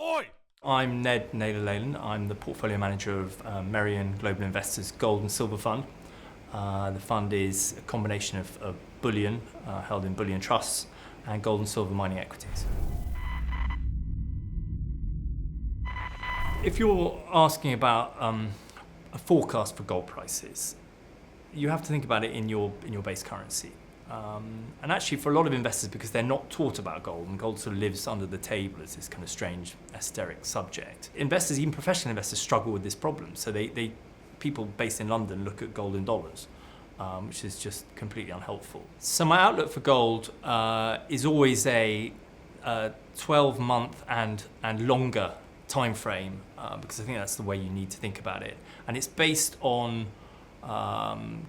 Oi! I'm Ned Naylor-Leyland. I'm the portfolio manager of Merian Global Investors Gold and Silver Fund. The fund is a combination of bullion, held in bullion trusts, and gold and silver mining equities. If you're asking about a forecast for gold prices, you have to think about it in your base currency. And actually for a lot of investors, because they're not taught about gold, and gold sort of lives under the table as this kind of strange esoteric subject, investors, even professional investors, struggle with this problem. So people based in London look at gold in dollars, which is just completely unhelpful. So my outlook for gold is always a 12-month and longer time frame, because I think that's the way you need to think about it. And it's based on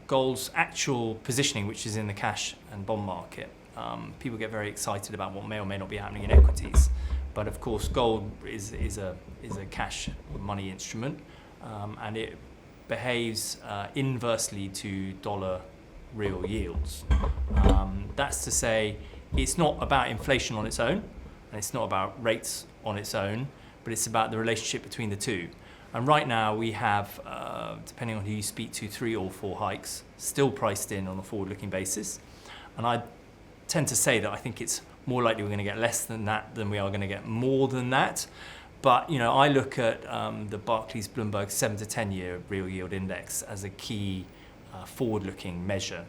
gold's actual positioning, which is in the cash and bond market. People get very excited about what may or may not be happening in equities, but of course gold is a cash money instrument, and it behaves inversely to dollar real yields. That's to say, it's not about inflation on its own, and it's not about rates on its own, but it's about the relationship between the two. And right now we have, depending on who you speak to, 3 or 4 hikes still priced in on a forward-looking basis. And I tend to say that I think it's more likely we're going to get less than that than we are going to get more than that. But I look at the Barclays Bloomberg 7 to 10 year real yield index as a key forward-looking measure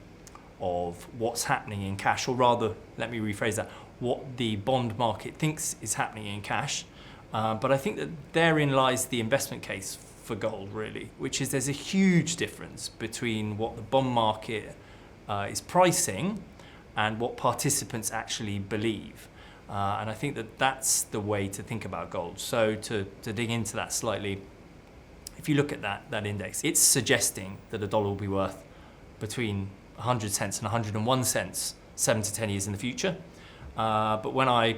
of what's happening in cash, or rather, let me rephrase that, what the bond market thinks is happening in cash. But I think that therein lies the investment case for gold, really, which is there's a huge difference between what the bond market is pricing and what participants actually believe. And I think that that's the way to think about gold. So to dig into that slightly, if you look at that index, it's suggesting that a dollar will be worth between 100 cents and 101 cents 7 to 10 years in the future. But when I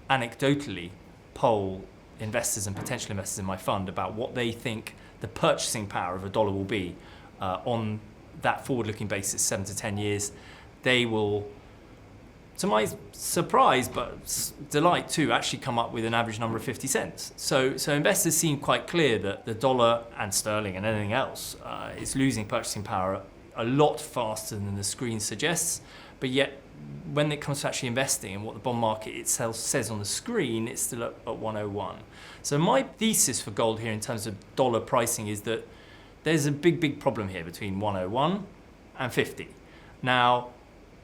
anecdotally poll investors and potential investors in my fund about what they think the purchasing power of a dollar will be on that forward-looking basis 7 to 10 years, they will, to my surprise but delight too, actually come up with an average number of 50 cents. So investors seem quite clear that the dollar and sterling and anything else is losing purchasing power a lot faster than the screen suggests, but yet when it comes to actually investing and what the bond market itself says on the screen, it's still at 101. So my thesis for gold here in terms of dollar pricing is that there's a big problem here between 101 and 50. Now,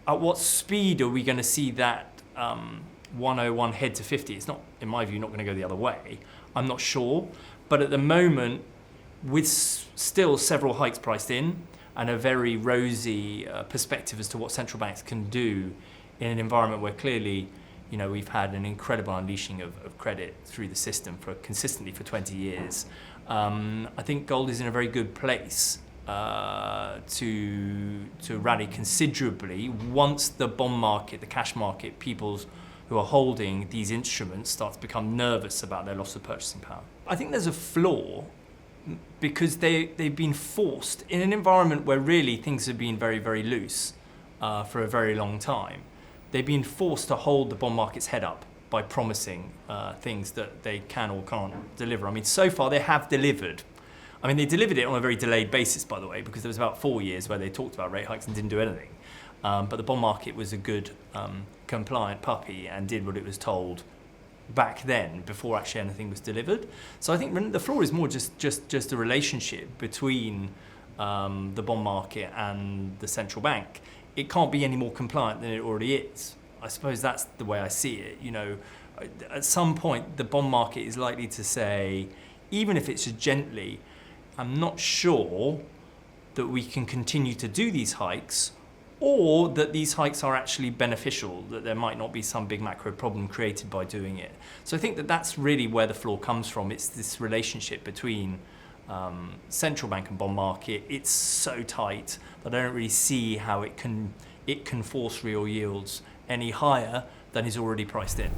at what speed are we going to see that 101 head to 50? It's not, in my view, not going to go the other way. I'm not sure. But at the moment, with still several hikes priced in, and a very rosy perspective as to what central banks can do in an environment where clearly, we've had an incredible unleashing of credit through the system consistently for 20 years. I think gold is in a very good place to rally considerably once the bond market, the cash market, people who are holding these instruments start to become nervous about their loss of purchasing power. I think there's a flaw, because they've been forced in an environment where really things have been very, very loose for a very long time. They've been forced to hold the bond market's head up by promising things that they can or can't deliver. I mean, so far they have delivered. I mean, they delivered it on a very delayed basis, by the way, because there was about 4 years where they talked about rate hikes and didn't do anything. But the bond market was a good compliant puppy and did what it was told back then, before actually anything was delivered. So I think the flaw is more just the relationship between the bond market and the central bank. It can't be any more compliant than it already is. I suppose that's the way I see it. At some point the bond market is likely to say, even if it's gently, I'm not sure that we can continue to do these hikes, or that these hikes are actually beneficial, that there might not be some big macro problem created by doing it. So I think that that's really where the flaw comes from. It's this relationship between central bank and bond market. It's so tight that I don't really see how it can force real yields any higher than is already priced in.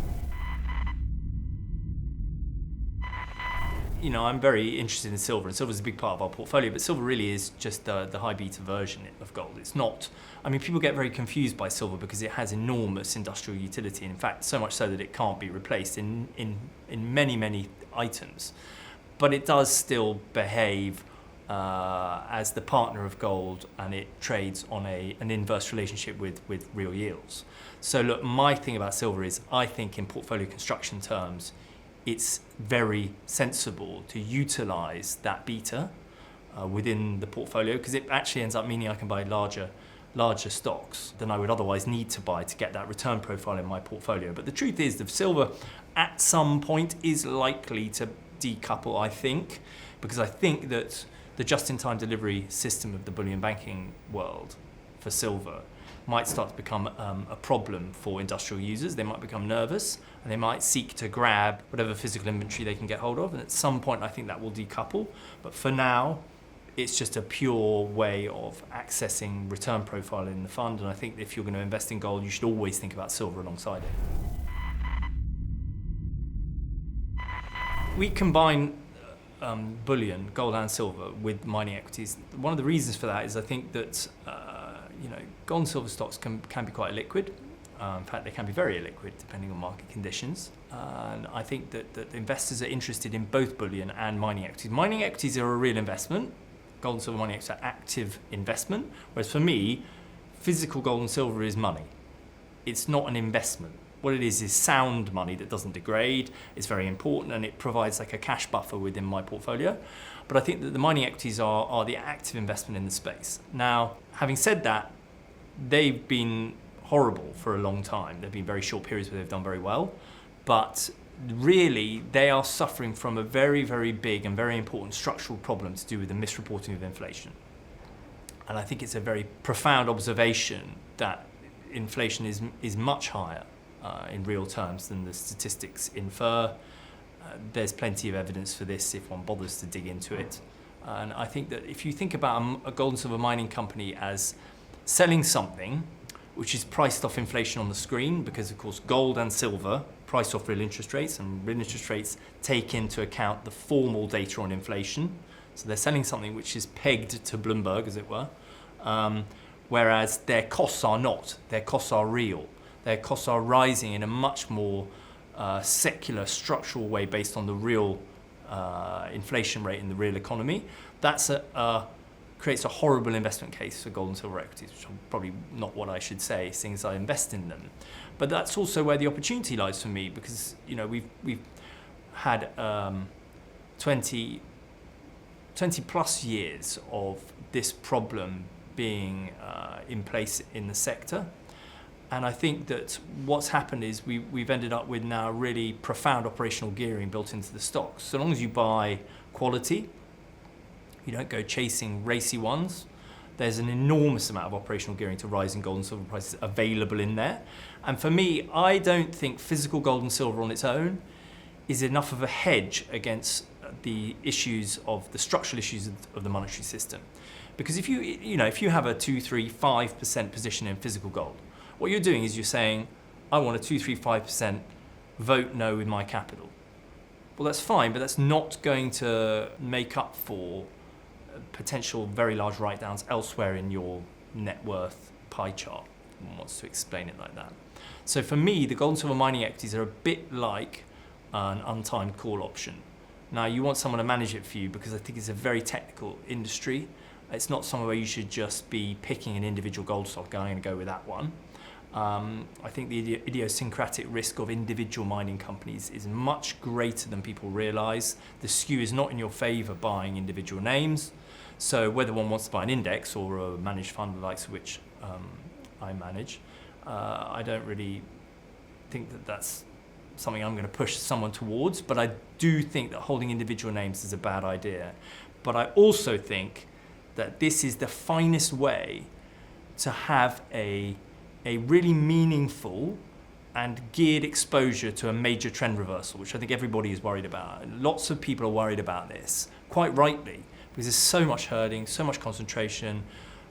I'm very interested in silver, and silver is a big part of our portfolio, but silver really is just the high beta version of gold. It's not, people get very confused by silver because it has enormous industrial utility. In fact, so much so that it can't be replaced in many, many items. But it does still behave as the partner of gold, and it trades on an inverse relationship with real yields. So look, my thing about silver is I think in portfolio construction terms, it's very sensible to utilize that beta within the portfolio, because it actually ends up meaning I can buy larger stocks than I would otherwise need to buy to get that return profile in my portfolio. But the truth is that silver at some point is likely to decouple, I think, because I think that the just-in-time delivery system of the bullion banking world for silver might start to become a problem for industrial users. They might become nervous and they might seek to grab whatever physical inventory they can get hold of. And at some point, I think that will decouple. But for now, it's just a pure way of accessing return profile in the fund. And I think if you're going to invest in gold, you should always think about silver alongside it. We combine bullion, gold and silver, with mining equities. One of the reasons for that is I think that gold and silver stocks can be quite illiquid. In fact, they can be very illiquid depending on market conditions. And I think that investors are interested in both bullion and mining equities. Mining equities are a real investment. Gold and silver mining equities are active investment. Whereas for me, physical gold and silver is money. It's not an investment. What it is sound money that doesn't degrade. It's very important, and it provides like a cash buffer within my portfolio. But I think that the mining equities are the active investment in the space. Now, having said that, they've been horrible for a long time. There have been very short periods where they've done very well. But really, they are suffering from a very, very big and very important structural problem to do with the misreporting of inflation. And I think it's a very profound observation that inflation is much higher in real terms than the statistics infer. There's plenty of evidence for this if one bothers to dig into it. And I think that if you think about a gold and silver mining company as selling something which is priced off inflation on the screen, because of course gold and silver price off real interest rates, and real interest rates take into account the formal data on inflation. So they're selling something which is pegged to Bloomberg, as it were, whereas their costs are not. Their costs are real. Their costs are rising in a much more secular, structural way based on the real inflation rate in the real economy. That's creates a horrible investment case for gold and silver equities, which is probably not what I should say, seeing as I invest in them. But that's also where the opportunity lies for me, because we've had 20 plus years of this problem being in place in the sector. And I think that what's happened is we've ended up with now really profound operational gearing built into the stocks. So long as you buy quality, you don't go chasing racy ones, there's an enormous amount of operational gearing to rising gold and silver prices available in there. And for me, I don't think physical gold and silver on its own is enough of a hedge against the issues of the structural issues of the monetary system. Because if you have a 2, 3, 5% position in physical gold, what you're doing is you're saying, I want a 2, 3, 5% vote no with my capital. Well, that's fine, but that's not going to make up for potential very large write-downs elsewhere in your net worth pie chart. One wants to explain it like that. So for me, the gold and silver mining equities are a bit like an untimed call option. Now, you want someone to manage it for you, because I think it's a very technical industry. It's not somewhere where you should just be picking an individual gold stock, going to go with that one. I think the idiosyncratic risk of individual mining companies is much greater than people realise. The skew is not in your favour buying individual names. So whether one wants to buy an index or a managed fund, the likes of which I manage, I don't really think that that's something I'm going to push someone towards. But I do think that holding individual names is a bad idea. But I also think that this is the finest way to have a really meaningful and geared exposure to a major trend reversal, which I think everybody is worried about. Lots of people are worried about this, quite rightly, because there's so much herding, so much concentration,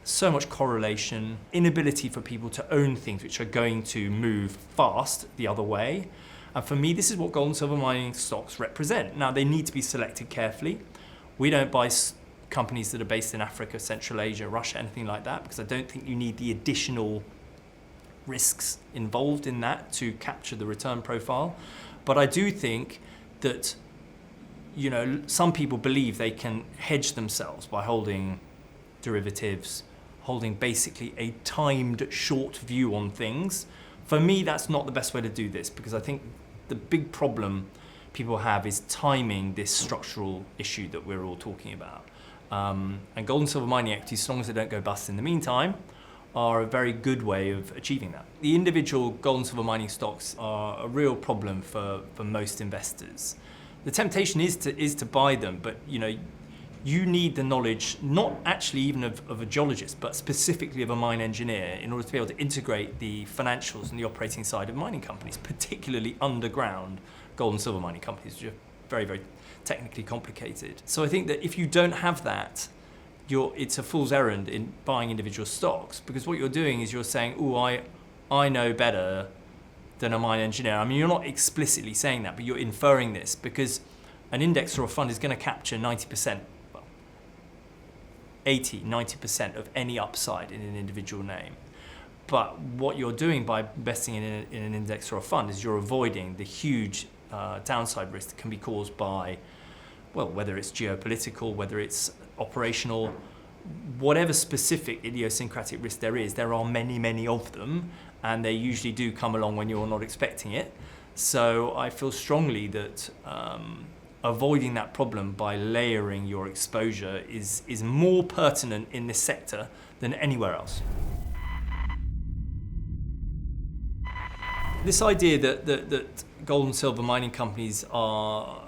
so much correlation, inability for people to own things which are going to move fast the other way. And for me, this is what gold and silver mining stocks represent. Now, they need to be selected carefully. We don't buy companies that are based in Africa, Central Asia, Russia, anything like that, because I don't think you need the additional risks involved in that to capture the return profile. But I do think that, some people believe they can hedge themselves by holding derivatives, holding basically a timed short view on things. For me, that's not the best way to do this, because I think the big problem people have is timing this structural issue that we're all talking about. And gold and silver mining equities, as long as they don't go bust in the meantime, are a very good way of achieving that. The individual gold and silver mining stocks are a real problem for most investors. The temptation is to buy them, but you need the knowledge, not actually even of a geologist, but specifically of a mine engineer, in order to be able to integrate the financials and the operating side of mining companies, particularly underground gold and silver mining companies, which are very, very technically complicated. So I think that if you don't have that, it's a fool's errand in buying individual stocks, because what you're doing is you're saying, I know better than a mine engineer. I mean, you're not explicitly saying that, but you're inferring this, because an index or a fund is going to capture 90%, 90% of any upside in an individual name. But what you're doing by investing in an index or a fund is you're avoiding the huge downside risk that can be caused by, whether it's geopolitical, whether it's operational, whatever specific idiosyncratic risk there are many, many of them, and they usually do come along when you're not expecting it. So I feel strongly that avoiding that problem by layering your exposure is more pertinent in this sector than anywhere else. This idea that gold and silver mining companies are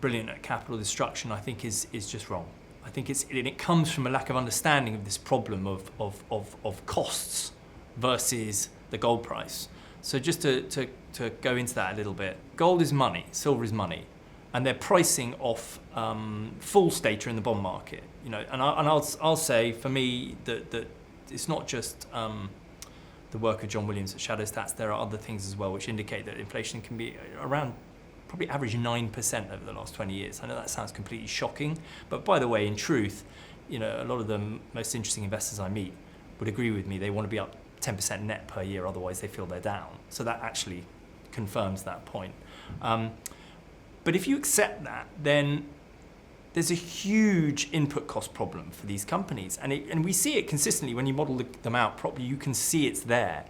brilliant at capital destruction, I think is just wrong. I think it comes from a lack of understanding of this problem of costs versus the gold price. So just to go into that a little bit, gold is money, silver is money, and they're pricing off false data in the bond market. And I'll say for me that it's not just the work of John Williams at Shadow Stats. There are other things as well which indicate that inflation can be around probably average 9% over the last 20 years. I know that sounds completely shocking, but by the way, in truth, a lot of the most interesting investors I meet would agree with me. They want to be up 10% net per year, otherwise they feel they're down. So that actually confirms that point. But if you accept that, then there's a huge input cost problem for these companies. And we see it consistently when you model them out properly. You can see it's there.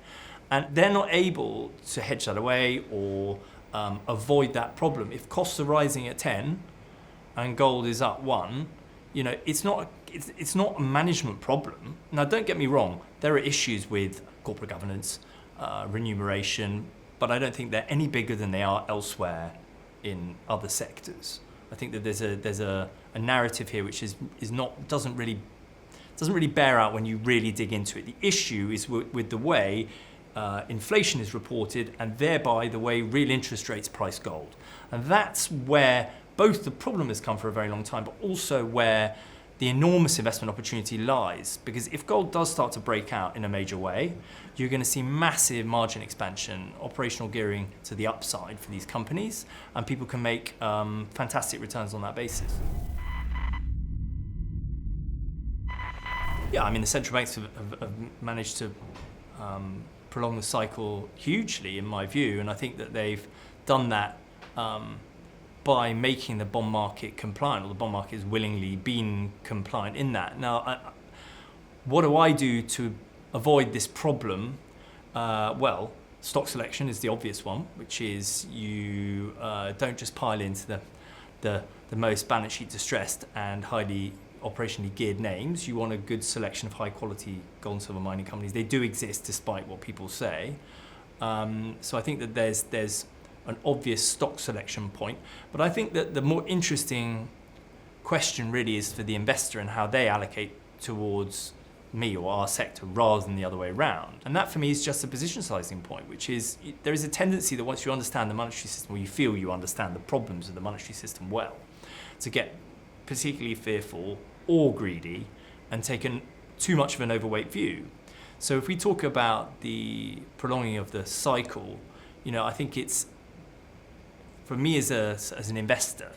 And they're not able to hedge that away or avoid that problem. If costs are rising at 10 and gold is up 1, it's not a management problem. Now, don't get me wrong. There are issues with corporate governance, remuneration, but I don't think they're any bigger than they are elsewhere in other sectors. I think that there's a narrative here which doesn't really bear out when you really dig into it. The issue is with the way inflation is reported, and thereby the way real interest rates price gold. And that's where both the problem has come for a very long time, but also where the enormous investment opportunity lies. Because if gold does start to break out in a major way, you're going to see massive margin expansion, operational gearing to the upside for these companies, and people can make fantastic returns on that basis. Yeah, I mean, the central banks have managed to prolong the cycle hugely, in my view, and I think that they've done that by making the bond market compliant, or the bond market has willingly been compliant in that. Now, what do I do to avoid this problem? Stock selection is the obvious one, which is you don't just pile into the most balance sheet distressed and highly operationally geared names. You want a good selection of high quality gold and silver mining companies. They do exist despite what people say. So I think that there's an obvious stock selection point, but I think that the more interesting question really is for the investor and how they allocate towards me or our sector rather than the other way around. And that for me is just a position sizing point, which is there is a tendency that once you understand the monetary system, or you feel you understand the problems of the monetary system well, to get particularly fearful or greedy and take too much of an overweight view. So if we talk about the prolonging of the cycle, I think it's for me as an investor,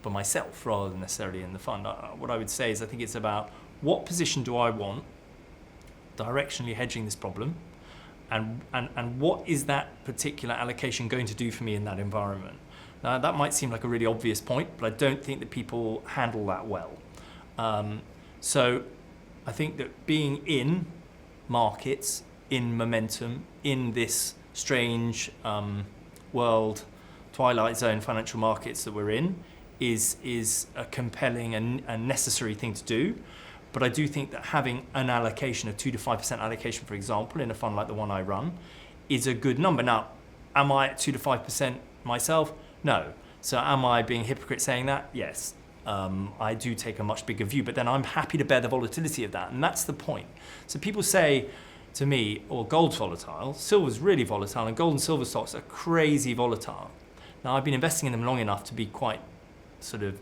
for myself rather than necessarily in the fund, what I would say is I think it's about what position do I want directionally hedging this problem, and what is that particular allocation going to do for me in that environment. Now that might seem like a really obvious point, but I don't think that people handle that well. So I think that being in markets, in momentum, in this strange world, twilight zone financial markets that we're in, is a compelling and necessary thing to do. But I do think that having an allocation, a 2 to 5% allocation, for example, in a fund like the one I run, is a good number. Now, am I at 2 to 5% myself? No. So am I being a hypocrite saying that? Yes. I do take a much bigger view, but then I'm happy to bear the volatility of that, and that's the point. So people say to me, oh, gold's volatile, silver's really volatile, and gold and silver stocks are crazy volatile. Now, I've been investing in them long enough to be quite sort of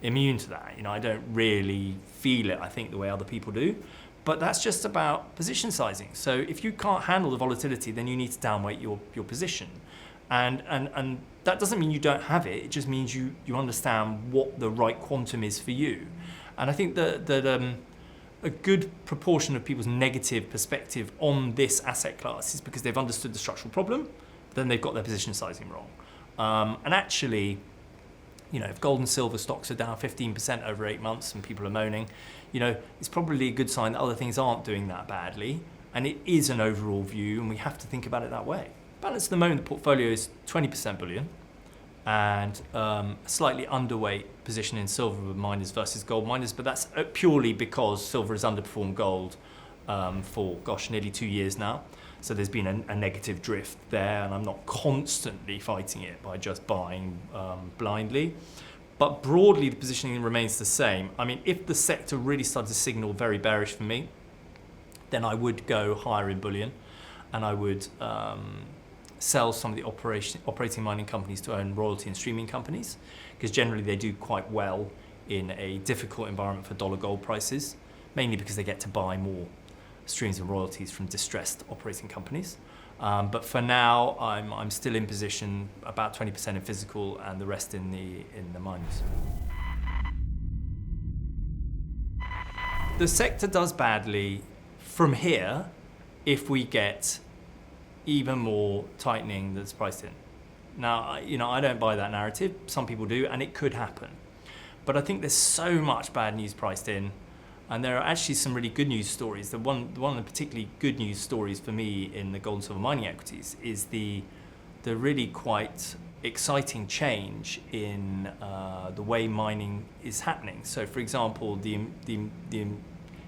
immune to that. I don't really feel it, I think, the way other people do. But that's just about position sizing. So if you can't handle the volatility, then you need to downweight your position. And that doesn't mean you don't have it. It just means you understand what the right quantum is for you. And I think that a good proportion of people's negative perspective on this asset class is because they've understood the structural problem, then they've got their position sizing wrong. And actually, if gold and silver stocks are down 15% over 8 months and people are moaning, it's probably a good sign that other things aren't doing that badly. And it is an overall view, and we have to think about it that way. Balance at the moment, the portfolio is 20% bullion and a slightly underweight position in silver miners versus gold miners, but that's purely because silver has underperformed gold for, nearly 2 years now. So there's been a negative drift there, and I'm not constantly fighting it by just buying blindly. But broadly, the positioning remains the same. I mean, if the sector really started to signal very bearish for me, then I would go higher in bullion, and I would sell some of the operating mining companies to own royalty and streaming companies, because generally they do quite well in a difficult environment for dollar gold prices, mainly because they get to buy more streams and royalties from distressed operating companies. But for now, I'm still in position, about 20% in physical and the rest in the miners. The sector does badly from here if we get even more tightening that's priced in. Now, I don't buy that narrative. Some people do, and it could happen. But I think there's so much bad news priced in. And there are actually some really good news stories. One of the particularly good news stories for me in the gold and silver mining equities is the really quite exciting change in the way mining is happening. So, for example, the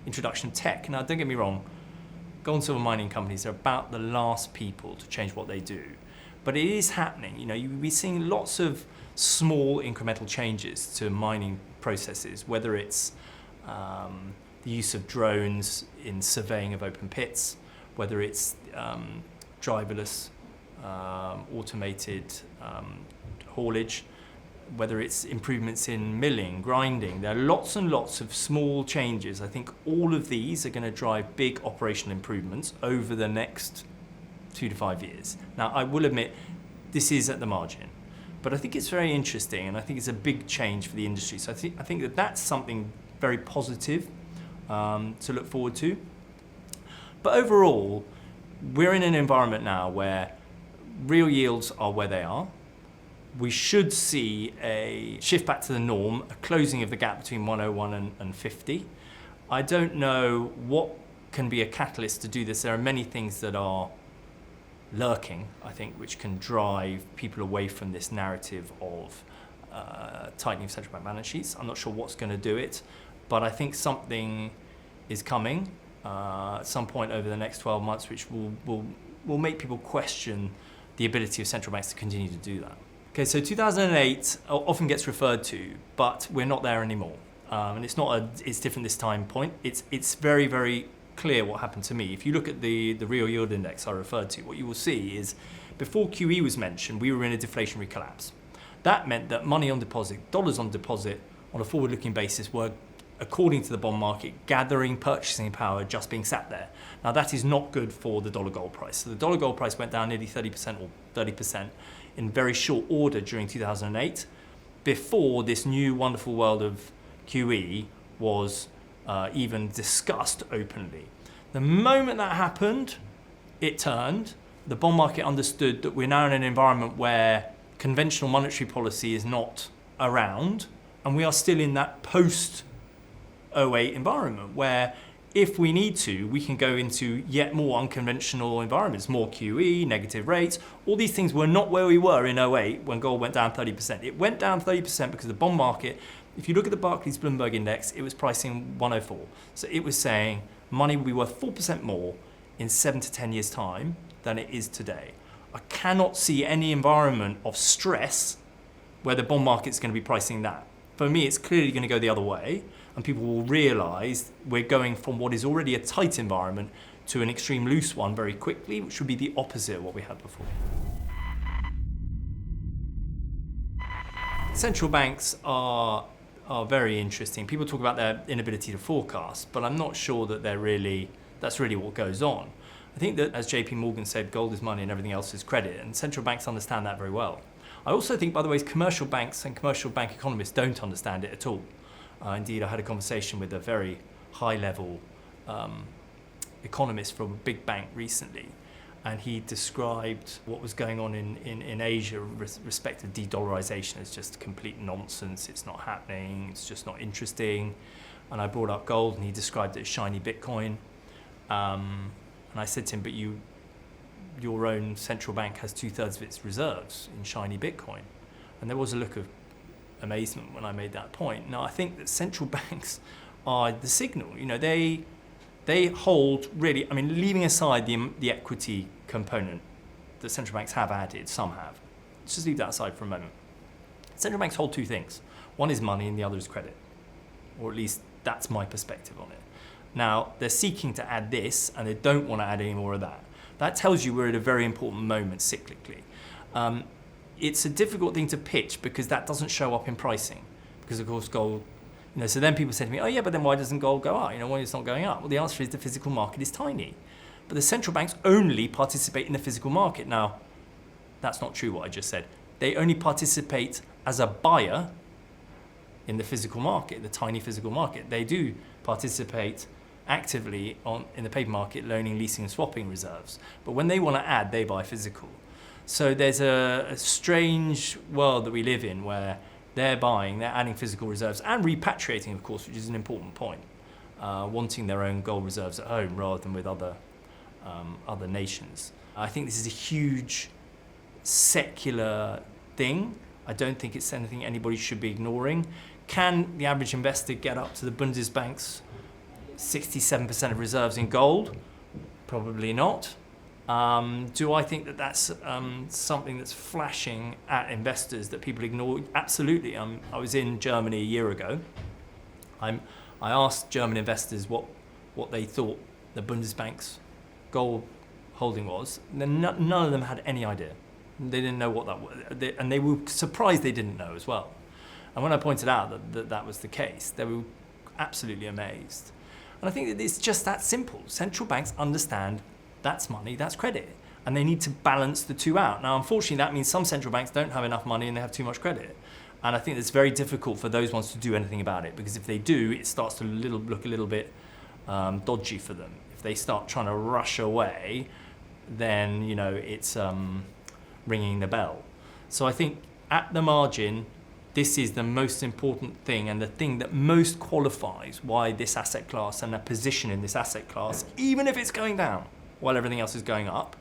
introduction of tech. Now, don't get me wrong, gold and silver mining companies are about the last people to change what they do. But it is happening. You'll be seeing lots of small incremental changes to mining processes, whether it's the use of drones in surveying of open pits, whether it's driverless, automated haulage, whether it's improvements in milling, grinding. There are lots and lots of small changes. I think all of these are going to drive big operational improvements over the next 2 to 5 years. Now, I will admit, this is at the margin, but I think it's very interesting, and I think it's a big change for the industry. So I think that that's something very positive to look forward to. But overall, we're in an environment now where real yields are where they are. We should see a shift back to the norm, a closing of the gap between 101 and 50. I don't know what can be a catalyst to do this. There are many things that are lurking, I think, which can drive people away from this narrative of tightening of central bank balance sheets. I'm not sure what's going to do it, but I think something is coming at some point over the next 12 months, which will make people question the ability of central banks to continue to do that. Okay, so 2008 often gets referred to, but we're not there anymore. And it's different this time point. It's very, very clear what happened to me. If you look at the real yield index I referred to, what you will see is before QE was mentioned, we were in a deflationary collapse. That meant that money on deposit, dollars on deposit on a forward-looking basis were, according to the bond market, gathering purchasing power just being sat there. Now that is not good for the dollar gold price. So the dollar gold price went down nearly 30% or 30% in very short order during 2008, before this new wonderful world of QE was even discussed openly. The moment that happened, it turned. The bond market understood that we're now in an environment where conventional monetary policy is not around, and we are still in that post-08 environment where if we need to, we can go into yet more unconventional environments, more QE, negative rates. All these things were not where we were in 08 when gold went down 30%. It went down 30% because the bond market, if you look at the Barclays Bloomberg Index, it was pricing 104. So it was saying money will be worth 4% more in 7 to 10 years' time than it is today. I cannot see any environment of stress where the bond market's going to be pricing that. For me, it's clearly going to go the other way, and people will realise we're going from what is already a tight environment to an extreme loose one very quickly, which would be the opposite of what we had before. Central banks are very interesting. People talk about their inability to forecast, but I'm not sure that that's really what goes on. I think that, as JP Morgan said, gold is money and everything else is credit, and central banks understand that very well. I also think, by the way, commercial banks and commercial bank economists don't understand it at all. Indeed, I had a conversation with a very high-level economist from a big bank recently, and he described what was going on in Asia with respect to de-dollarization as just complete nonsense. It's not happening. It's just not interesting. And I brought up gold, and he described it as shiny Bitcoin. And I said to him, but your own central bank has 2/3 of its reserves in shiny Bitcoin. And there was a look of amazement when I made that point. Now, I think that central banks are the signal. They hold really, leaving aside the equity component that central banks have added, some have. Let's just leave that aside for a moment. Central banks hold two things. One is money and the other is credit. Or at least that's my perspective on it. Now, they're seeking to add this, and they don't want to add any more of that. That tells you we're at a very important moment cyclically. It's a difficult thing to pitch because that doesn't show up in pricing. Because, of course, gold, so then people say to me, oh, yeah, but then why doesn't gold go up? Why it's not going up? Well, the answer is the physical market is tiny. But the central banks only participate in the physical market. Now, that's not true what I just said. They only participate as a buyer in the physical market, the tiny physical market. They do participate actively in the paper market, loaning, leasing and swapping reserves. But when they want to add, they buy physical. So there's a strange world that we live in where they're adding physical reserves and repatriating, of course, which is an important point, wanting their own gold reserves at home rather than with other nations. I think this is a huge secular thing. I don't think it's anything anybody should be ignoring. Can the average investor get up to the Bundesbank's 67% of reserves in gold? Probably not. Do I think that that's something that's flashing at investors that people ignore? Absolutely. I was in Germany a year ago. I asked German investors what they thought the Bundesbank's gold holding was. None of them had any idea. They didn't know what that was. And they were surprised they didn't know as well. And when I pointed out that was the case, they were absolutely amazed. And I think that it's just that simple. Central banks understand that's money, that's credit. And they need to balance the two out. Now, unfortunately, that means some central banks don't have enough money and they have too much credit. And I think it's very difficult for those ones to do anything about it, because if they do, it starts to look a little bit dodgy for them. If they start trying to rush away, then it's ringing the bell. So I think at the margin, this is the most important thing, and the thing that most qualifies why this asset class and a position in this asset class, even if it's going down while everything else is going up,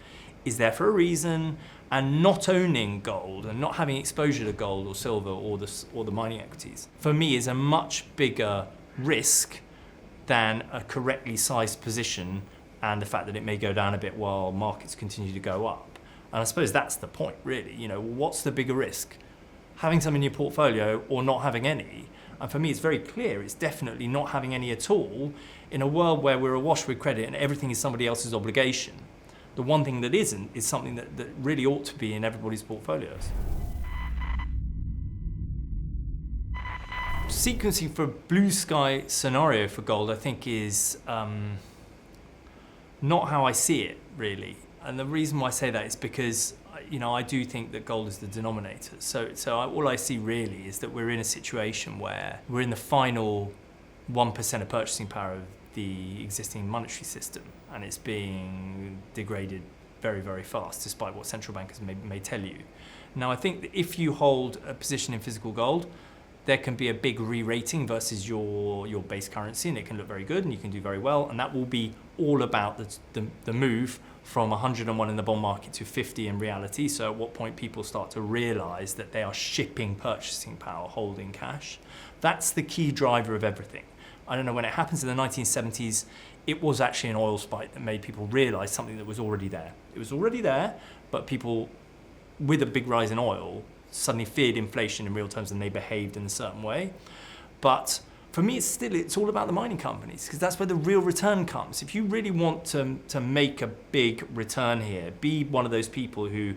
is there for a reason. And not owning gold and not having exposure to gold or silver or the mining equities, for me, is a much bigger risk than a correctly sized position and the fact that it may go down a bit while markets continue to go up. And I suppose that's the point, really. What's the bigger risk? Having some in your portfolio or not having any? And for me, it's very clear. It's definitely not having any at all in a world where we're awash with credit and everything is somebody else's obligation. The one thing that isn't is something that really ought to be in everybody's portfolios. Sequencing for a blue sky scenario for gold, I think, is not how I see it, really. And the reason why I say that is because I do think that gold is the denominator. All I see really is that we're in a situation where we're in the final 1% of purchasing power of the existing monetary system, and it's being degraded very, very fast, despite what central bankers may tell you. Now, I think that if you hold a position in physical gold, there can be a big re-rating versus your base currency, and it can look very good and you can do very well, and that will be all about the move from 101 in the bond market to 50 in reality. So at what point people start to realize that they are shipping purchasing power holding cash. That's the key driver of everything. I don't know, when it happens in the 1970s, it was actually an oil spike that made people realize something that was already there. It was already there, but people, with a big rise in oil, suddenly feared inflation in real terms and they behaved in a certain way. But for me, it's all about the mining companies, because that's where the real return comes. If you really want to make a big return here, be one of those people who,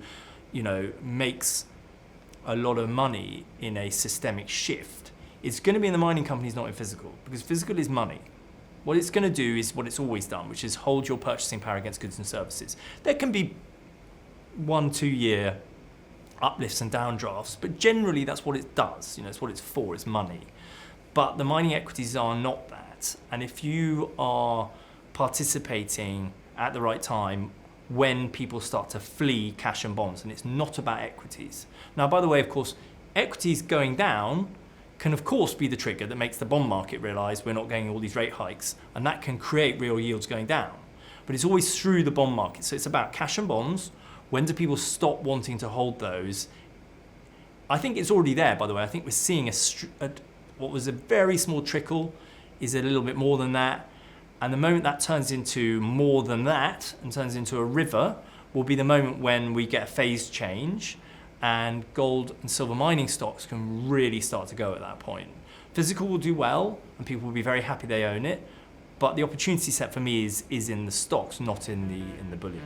makes a lot of money in a systemic shift, it's going to be in the mining companies, not in physical, because physical is money. What it's going to do is what it's always done, which is hold your purchasing power against goods and services. There can be 1-2 year uplifts and downdrafts, but generally that's what it does. It's what it's for, it's money. But the mining equities are not that. And if you are participating at the right time when people start to flee cash and bonds, and it's not about equities. Now, by the way, of course, equities going down can of course be the trigger that makes the bond market realize we're not getting all these rate hikes, and that can create real yields going down. But it's always through the bond market. So it's about cash and bonds. When do people stop wanting to hold those? I think it's already there, by the way. I think we're seeing what was a very small trickle is a little bit more than that. And the moment that turns into more than that and turns into a river will be the moment when we get a phase change and gold and silver mining stocks can really start to go at that point. Physical will do well and people will be very happy they own it. But the opportunity set for me is in the stocks, not in the bullion.